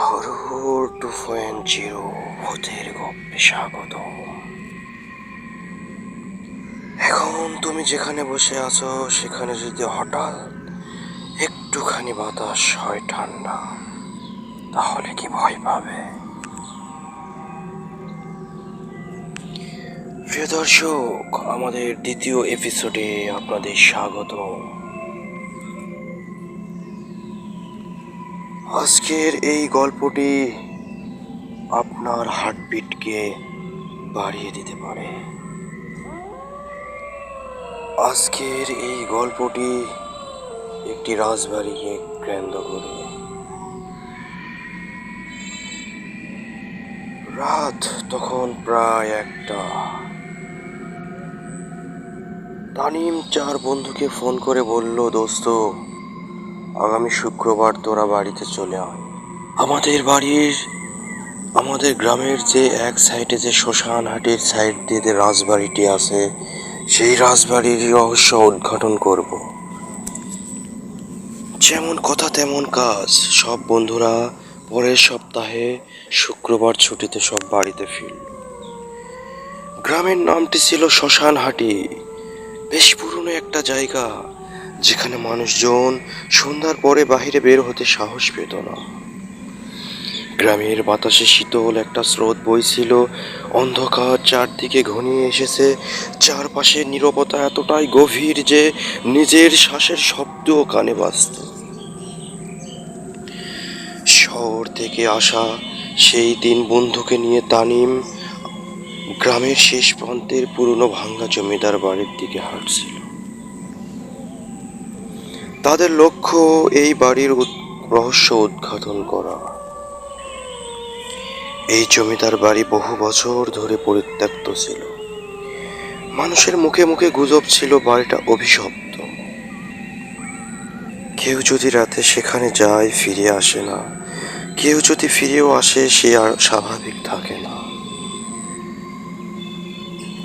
Horror 2.0 ভূতের গল্পে স্বাগতম। এখন তুমি যেখানে বসে আছো সেখানে যদি হঠাৎ একটুখানি বাতাস হয় ঠান্ডা, তাহলে কি ভয় পাবে? প্রিয় দর্শক, আমাদের দ্বিতীয় এপিসোডে আপনাদের স্বাগত। আজকের এই গল্পটি আপনার হার্টবিটকে বাড়িয়ে দিতে পারে। আজকের এই গল্পটি একটি রাজবাড়িকে কেন্দ্র করে। রাত তখন প্রায় 1টা। তানিম 4 বন্ধুকে ফোন করে বলল, দোস্ত, আগামী শুক্রবার তোরা বাড়িতে চলে আয়। আমাদের গ্রামের যে এক সাইডে যে শ্মশানহাটির সাইড দিয়ে যে রাজবাড়িটি আছে, সেই রাজবাড়ির রহস্য উদ্ঘাটন করব। যেমন কথা তেমন কাজ। সব বন্ধুরা পরের সপ্তাহে শুক্রবার ছুটিতে সব বাড়িতে ফিরল। গ্রামের নামটি ছিল শ্মশানহাটি। বেশ পুরনো একটা জায়গা, যেখানে মানুষজন সন্ধ্যার পরে বাহিরে বের হতে সাহস পেত না। গ্রামের বাতাসে শীতল একটা স্রোত বইছিল। অন্ধকার চারদিকে ঘনিয়ে এসেছে। চারপাশের নীরবতা এতটাই গভীর যে নিজের শ্বাসের শব্দও কানে বাজত। শহর থেকে আসা সেই 3 বন্ধুকে নিয়ে তানিম গ্রামের শেষ প্রান্তের পুরনো ভাঙ্গা জমিদার বাড়ির দিকে হাঁটছিল। তাদের লক্ষ্য এই বাড়ির রহস্য উদ্ঘাটন করা। এই জমিদার বাড়ি বহু বছর ধরে পরিত্যক্ত ছিল। মানুষের মুখে মুখে গুজব ছিল বাড়িটা অভিশপ্ত। কেউ যদি রাতে সেখানে যায় ফিরে আসে না, কেউ যদি ফিরেও আসে সে আর স্বাভাবিক থাকে না।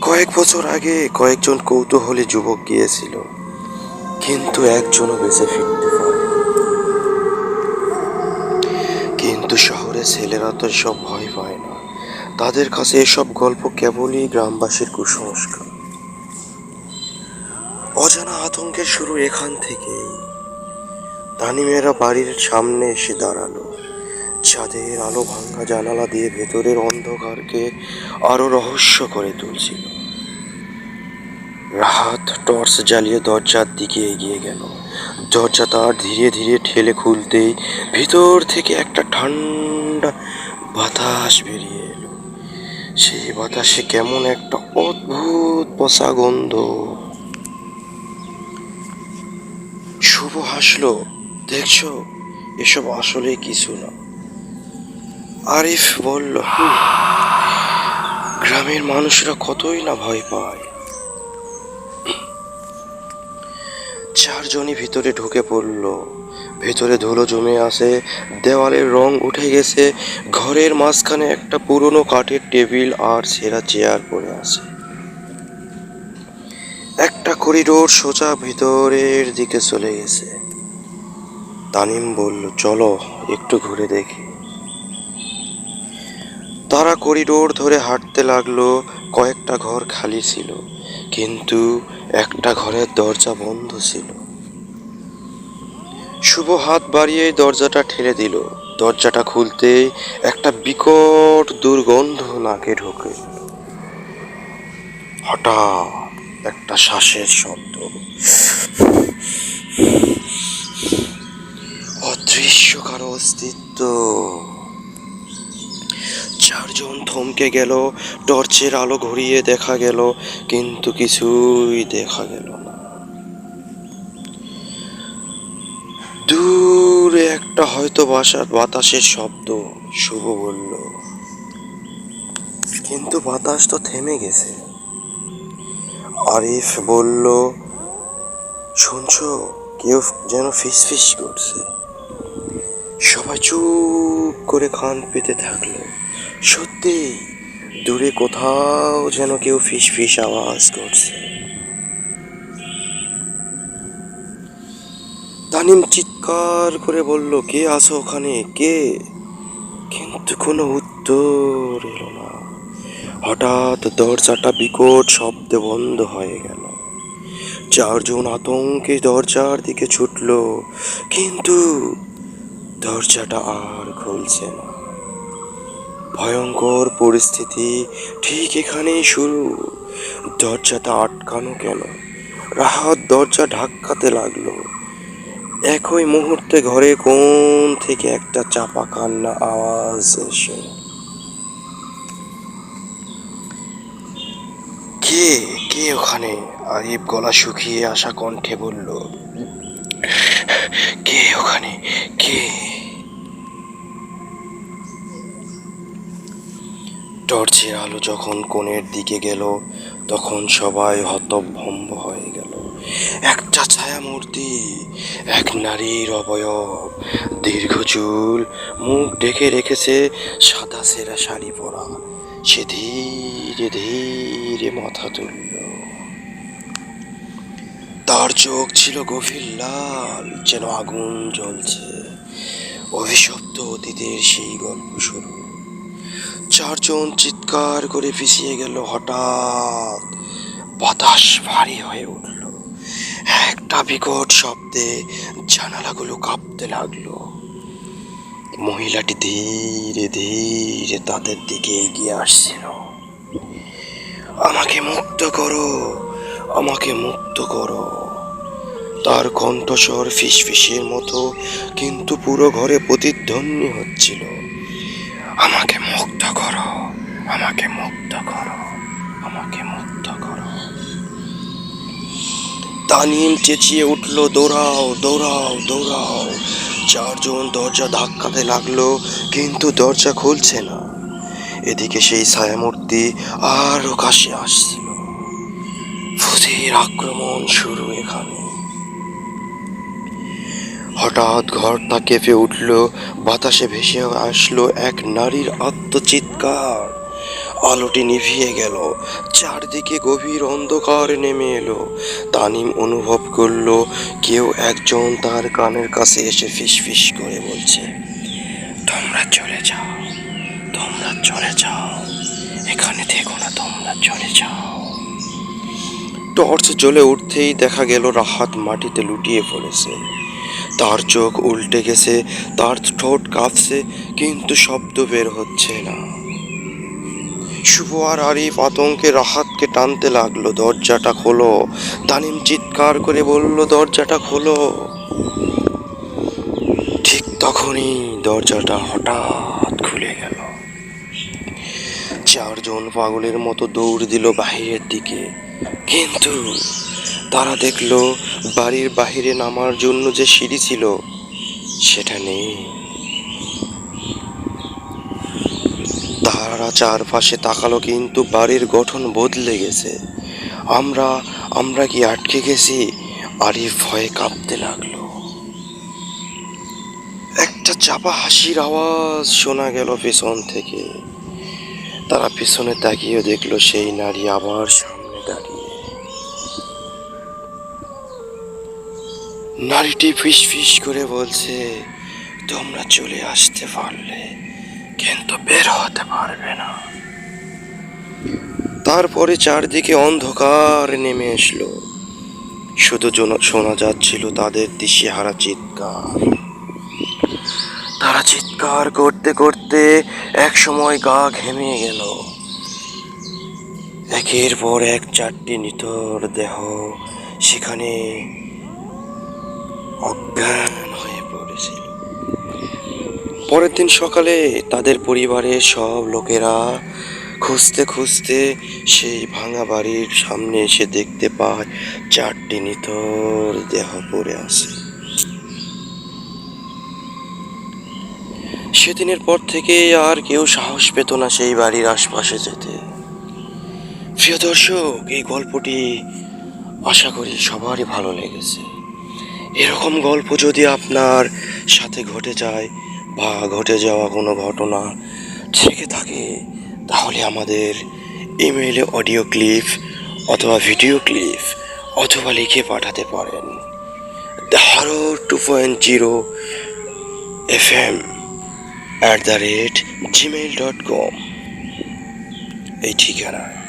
কয়েক বছর আগে কয়েকজন কৌতূহলী যুবক গিয়েছিল, কিন্তু একজনও বেঁচে ফিরতে পারে। কিন্তু শহরের ছেলেরা তো এসব ভয় পায় না। তাদের কাছে এসব গল্প কেবলই গ্রামবাসীর কুসংস্কার। অজানা আতঙ্কের শুরু এখান থেকেই। তানিমেরা বাড়ির সামনে এসে দাঁড়ালো। চাঁদের আলো ভাঙ্গা জানালা দিয়ে ভেতরের অন্ধকারকে আরো রহস্য করে তুলছিল। রাহাত টর্চ জ্বালিয়ে দরজার দিকে এগিয়ে গেল। দরজা তার ধীরে ধীরে ঠেলে খুলতেই ভিতর থেকে একটা ঠান্ডা বাতাস বেরিয়ে এলো। সেই বাতাসে কেমন একটা অদ্ভুত পচা গন্ধ। শুভ হাসলো, দেখছো, এসব আসলে কিছু না। আরিফ বলল, গ্রামের মানুষরা কতই না ভয় পায়। 4 জনই ভিতরে ঢুকে পড়ল। ভেতরে ধুলো জমে আছে, দেওয়ালের রং উঠে গেছে। ঘরের মাঝখানে একটা পুরনো কাঠের টেবিল আর ছেঁড়া চেয়ার পড়ে আছে। একটা করিডোর সোজা ভিতরের দিকে চলে গেছে। তানিম বলল, চলো একটু ঘুরে দেখি। তারা করিডোর ধরে হাঁটতে লাগলো। কয়েকটা ঘর খালি ছিল, কিন্তু একটা ঘরের দরজা বন্ধ ছিল। শুভ হাত বাড়িয়ে দরজাটা ঠেলে দিল। দরজাটা খুলতেই একটা বিকট দুর্গন্ধ নাকে ঢোকে। হঠাৎ একটা শ্বাসের শব্দ, অদৃশ্য কারো অস্তিত্ব। 4 জন থমকে গেল। টর্চের আলো ঘুরিয়ে দেখা গেল, কিন্তু কিছুই দেখা গেল না। দূরে একটা হয়তো বাতাসের শব্দ, শুভ বলল, কিন্তু বাতাস তো থেমে গেছে। আরিফ বলল, শুনছো, কেউ যেন ফিসফিস করছে। সবাই চুপ করে কান পেতে থাকলো। সত্যি, দূরে কোথাও যেন কেউ ফিসফিস আওয়াজ করছে। তানিম চিৎকার করে বলল, কে আছো ওখানে, কে? কিন্তু কোনো উত্তর এলো না। হঠাৎ দরজাটা বিকট শব্দে বন্ধ হয়ে গেল। চারজন আতঙ্কে দরজার দিকে ছুটল, কিন্তু দরজাটা আর খুলছে না। ভয়ঙ্কর পরিস্থিতি ঠিক এখানেই শুরু। দরজাটা আটকানো কেন? রাহাত দরজা ধাক্কাতে লাগলো। একই মুহূর্তে ঘরে কোণ থেকে একটা চাপা কান্না আওয়াজ এসে, কে কে ওখানে? আরিফ গলা শুকিয়ে আসা কণ্ঠে বলল, কে ওখানে, কে? টর্চের আলো যখন কোণের দিকে গেল, তখন সবাই হতভম্ব হয়ে গেল। একটা ছায়ামূর্তি, এক নারীর অবয়ব, দীর্ঘ চুল, মুখ ঢেকে রেখেছে সাদা ছেঁড়া শাড়ি পরা। সে ধীরে ধীরে মাথা তুলল। তার চোখ ছিল গভীর লাল, যেন আগুন জ্বলছে। অভিশপ্ত অতীতের সেই গল্প শুরু। চারজন চিৎকার করে পিছিয়ে গেল। হঠাৎ বাতাস ভারী হয়ে উঠল। একটা বিকট শব্দে জানালাগুলো কাঁপতে লাগলো। মহিলাটি ধীরে ধীরে তাদের দিকে এগিয়ে আসছিল। আমাকে মুক্ত করো, আমাকে মুক্ত করো। তার কণ্ঠস্বর ফিসফিসের মতো, কিন্তু পুরো ঘরে প্রতিধ্বনি হচ্ছিল। আমাকে মুক্ত করো, আমাকে মুক্ত করো, আমাকে মুক্ত করো। তানিম চেঁচিয়ে উঠল, দৌড়াও দৌড়াও দৌড়াও। চারজন দরজা ধাক্কাতে লাগলো, কিন্তু দরজা খুলছে না। এদিকে সেই ছায়ামূর্তি আরো কাছে আসছিল। ভূতের আক্রমণ শুরু এখানে। হঠাৎ ঘরটা কেঁপে উঠল। বাতাসে ভেসে আসলো এক নারীর আত্মচিৎকার। আলোটি নিভিয়ে গেল, চারদিকে গভীর অন্ধকার নেমে এলো। তানিম অনুভব করলো কেউ একজন তার কানের কাছে এসে ফিসফিস করে বলছে, তোমরা চলে যাও, তোমরা চলে যাও, এখানে থেকো না, তোমরা চলে যাও। টর্চ জ্বলে উঠতেই দেখা গেল রাহাত মাটিতে লুটিয়ে পড়েছে। তার চোখ উল্টে গেছে, তার ঠোঁট কাঁপছে, কিন্তু শব্দ বের হচ্ছে না। শুভ আর আরিফ আতঙ্কে রাহাতকে টানতে লাগলো, দরজাটা খোলো। তানিম চিৎকার করে বলল, দরজাটা খোলো। ঠিক তখনই দরজাটা হঠাৎ খুলে গেল। চারজন পাগলের মতো দৌড় দিল বাহিরের দিকে, কিন্তু তারা দেখলো বাড়ির বাহিরে নামার জন্য যে সিঁড়ি ছিল সেটা নেই। তারা চারপাশে তাকালো, কিন্তু বাড়ির গঠন বদলে গেছে। আমরা কি আটকে গেছি? আরিফ ভয়ে কাঁপতে লাগলো। একটা চাপা হাসির আওয়াজ শোনা গেল পেছন থেকে। তারা পেছনে তাকিয়ে দেখলো সেই নারী আবার সামনে দাঁড়িয়ে। নারীটি ফিস ফিস করে বলছে, তোমরা চলে আসতে পারলে, কিন্তু বের হতে পারবে না। তারপরে চারদিকে অন্ধকার নেমে আসলো। শুধু শোনা যাচ্ছিল তাদের দিশেহারা চিৎকার। তারা চিৎকার করতে করতে এক সময় গা ঘেমে গেল। একের পর এক চারটি নিথর দেহ সেখানে অজ্ঞান হয়ে পড়েছিল। পরের দিন সকালে তাদের পরিবারের সব লোকেরা খুঁজতে খুঁজতে সেই ভাঙা বাড়ির সামনে এসে দেখতে পায় চারটি নিথর দেহ পড়ে আছে। সেদিনের পর থেকে আর কেউ সাহস পেত না সেই বাড়ির আশপাশে যেতে। প্রিয় দর্শক, এই গল্পটি আশা করি সবারই ভালো লেগেছে। এরকম গল্প যদি আপনার সাথে ঘটে যায় বা ঘটে যাওয়া কোনো ঘটনা থেকে থাকে, তাহলে আমাদের ইমেইলে অডিও ক্লিপ অথবা ভিডিও ক্লিপ অথবা লিখে পাঠাতে পারেন। দ্য হরর 2.0 FM @gmail.com এই ঠিকানায়।